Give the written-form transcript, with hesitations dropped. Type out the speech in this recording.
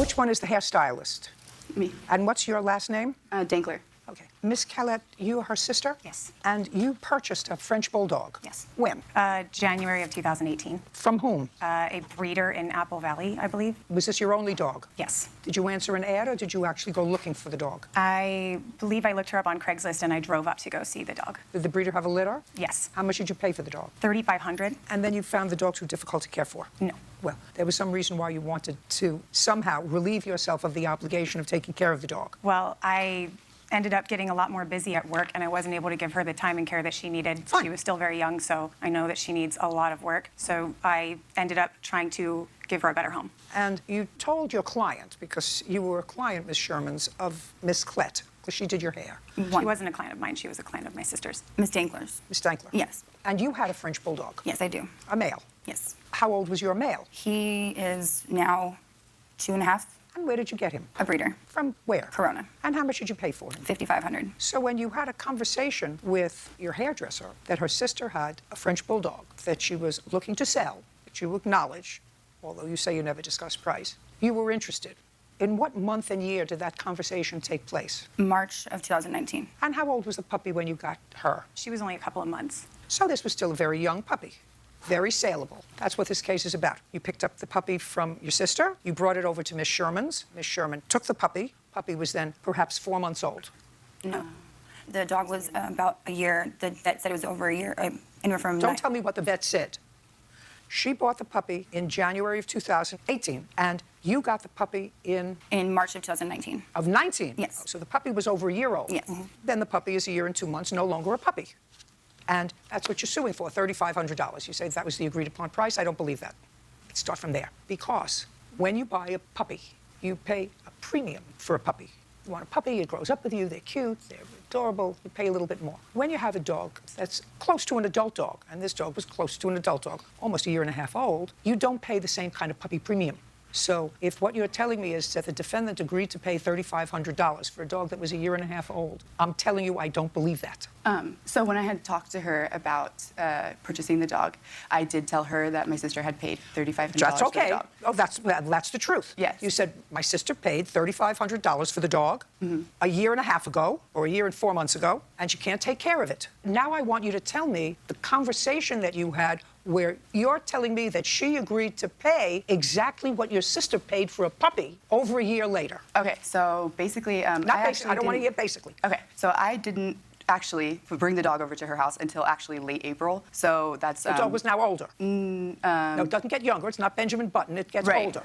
Which one is the hairstylist? Me. And what's your last name? Dankler. Okay. Miss Kellett, you are her sister? Yes. And you purchased a French Bulldog? Yes. When? January of 2018. From whom? A breeder in Apple Valley, I believe. Was this your only dog? Yes. Did you answer an ad or did you actually go looking for the dog? I believe I looked her up on Craigslist and I drove up to go see the dog. Did the breeder have a litter? Yes. How much did you pay for the dog? $3,500. And then you found the dog too difficult to care for? No. Well, there was some reason why you wanted to somehow relieve yourself of the obligation of taking care of the dog. Well, I ended up getting a lot more busy at work and I wasn't able to give her the time and care that she needed. Fine. She was still very young, so I know that she needs a lot of work. So I ended up trying to give her a better home. And you told your client, because you were a client, Miss Sherman's, of Miss Klett, because she did your hair. She wasn't a client of mine, she was a client of my sister's. Miss Dankler's. Miss Dankler? Yes. And you had a French Bulldog? Yes, I do. A male? Yes. How old was your male? He is now 2.5. And where did you get him? A breeder. From where? Corona. And how much did you pay for him? $5,500. So when you had a conversation with your hairdresser that her sister had a French Bulldog that she was looking to sell, that you acknowledge, although you say you never discuss price, you were interested. In what month and year did that conversation take place? March of 2019. And how old was the puppy when you got her? She was only a couple of months. So this was still a very young puppy. Very saleable. That's what this case is about. You picked up the puppy from your sister. You brought it over to Miss Sherman's. Miss Sherman took the puppy. Puppy was then perhaps 4 months old. No. The dog was about a year. The vet said it was over a year. Anywhere from Don't tell me what the vet said. She bought the puppy in January of 2018, and you got the puppy in March of 2019. of 19. Yes. So the puppy was over a year old. Yes. Then the puppy is a year and 2 months, no longer a puppy. And that's what you're suing for, $3,500. You say that was the agreed upon price. I don't believe that. Let's start from there. Because when you buy a puppy, you pay a premium for a puppy. You want a puppy, it grows up with you, they're cute, they're adorable, you pay a little bit more. When you have a dog that's close to an adult dog, and this dog was close to an adult dog, almost a year and a half old, you don't pay the same kind of puppy premium. So if what you're telling me is that the defendant agreed to pay $3,500 for a dog that was a year and a half old, I'm telling you I don't believe that. So when I had talked to her about purchasing the dog, I did tell her that my sister had paid $3,500 That's okay. for the dog. Oh, that's the truth. Yes. You said my sister paid $3,500 for the dog a year and a half ago, or a year and 4 months ago, and she can't take care of it. Now I want you to tell me the conversation that you had where you're telling me that she agreed to pay exactly what your sister paid for a puppy over a year later. Okay, so basically, Not basically. I don't want to hear basically. Okay, so I didn't actually bring the dog over to her house until actually late April. So that's The dog was now older. No, it doesn't get younger. It's not Benjamin Button. It gets right. older.